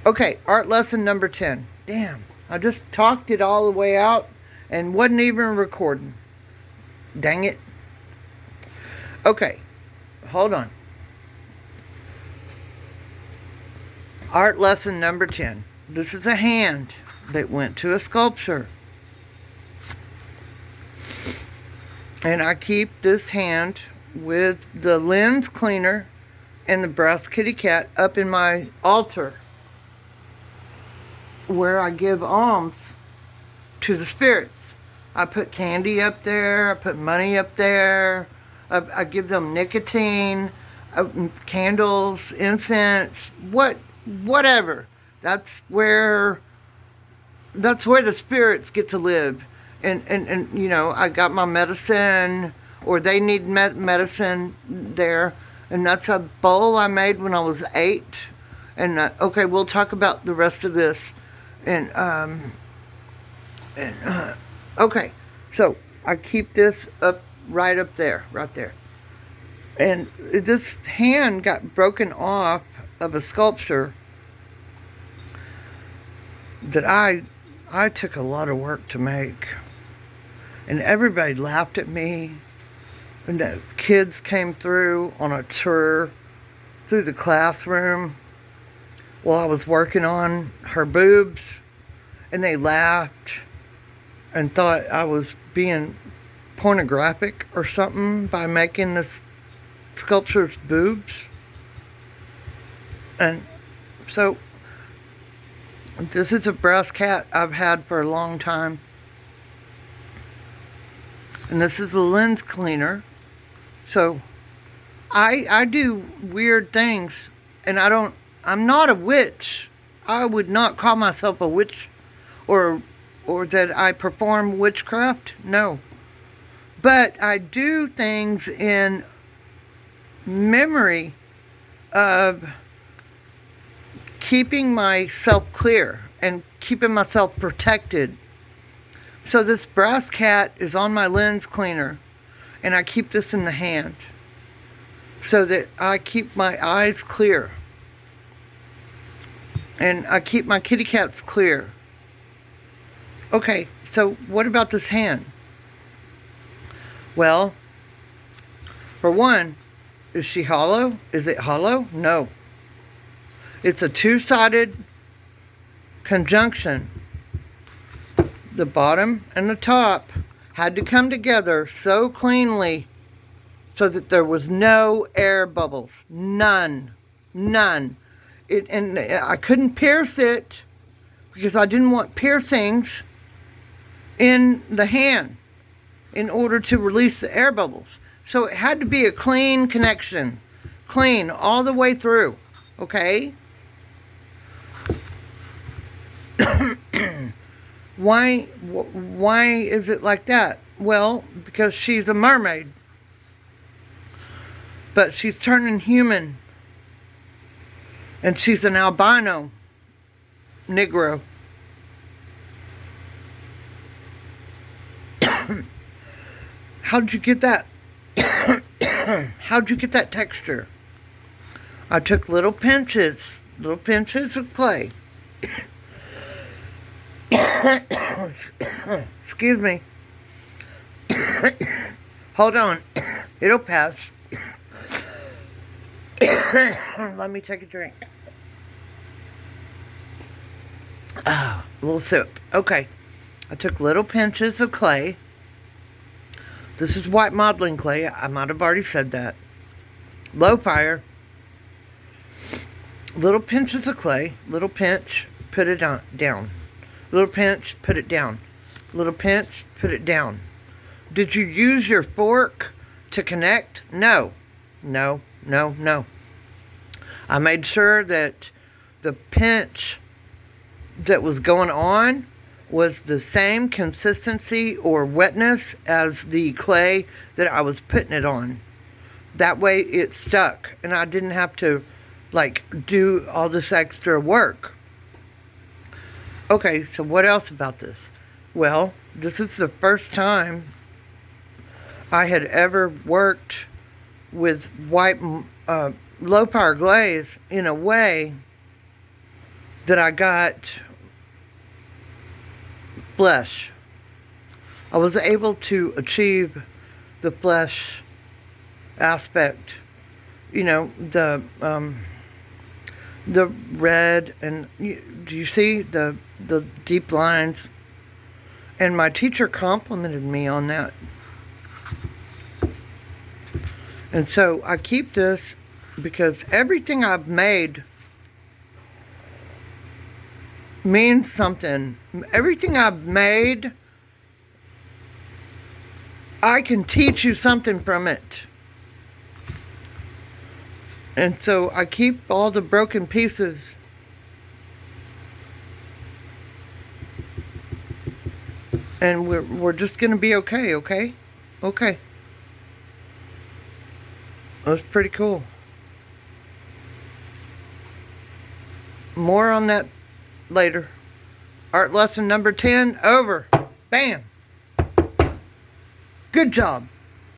Okay, art lesson number 10. Damn, I just talked it all the way out and wasn't even recording. Dang it. Okay, hold on. Art lesson number 10. This is a hand that went to a sculpture. And I keep this hand with the lens cleaner and the brass kitty cat up in my altar where I give alms to the spirits. I put candy up there, I put money up there, I give them nicotine, candles, incense, whatever. That's where the spirits get to live. And you know, I got my medicine, or they need medicine there. And that's a bowl I made when I was 8. And okay, we'll talk about the rest of this. Okay, so I keep this right there. And this hand got broken off of a sculpture that I took a lot of work to make. And everybody laughed at me. And the kids came through on a tour through the classroom while I was working on her boobs. And they laughed and thought I was being pornographic or something by making this sculpture's boobs. And so this is a brass cat I've had for a long time. And this is the lens cleaner. So I do weird things, and I'm not a witch. I would not call myself a witch or that I perform witchcraft. No. But I do things in memory of keeping myself clear and keeping myself protected. So this brass cat is on my lens cleaner, and I keep this in the hand so that I keep my eyes clear. And I keep my kitty cats clear. Okay, so what about this hand? Well, for one, is she hollow? Is it hollow? No. It's a two-sided conjunction. The bottom and the top had to come together so cleanly so that there was no air bubbles. None. And I couldn't pierce it because I didn't want piercings in the hand in order to release the air bubbles. So it had to be a clean connection. Clean all the way through. Okay? Why is it like that? Well, because she's a mermaid. But she's turning human. And she's an albino Negro. How'd you get that? How'd you get that texture? I took little pinches of clay. Excuse me. Hold on. It'll pass. Let me take a drink. A little sip. Okay. I took little pinches of clay. This is white modeling clay. I might have already said that. Low fire. Little pinches of clay. Little pinch. Put it down. Little pinch. Put it down. Little pinch. Put it down. Did you use your fork to connect? No. No. I made sure that the pinch that was going on was the same consistency or wetness as the clay that I was putting it on. That way it stuck and I didn't have to do all this extra work. Okay, so what else about this? Well, this is the first time I had ever worked with white low power glaze in a way that I got flesh. I was able to achieve the flesh aspect. You know, the red, and do you see the deep lines? And my teacher complimented me on that. And so I keep this because everything I've made means something. Everything I've made, I can teach you something from it. And so I keep all the broken pieces. And we're just gonna be okay, okay? Okay. That's pretty cool. More on that later. Art lesson number 10 over. Bam. Good job.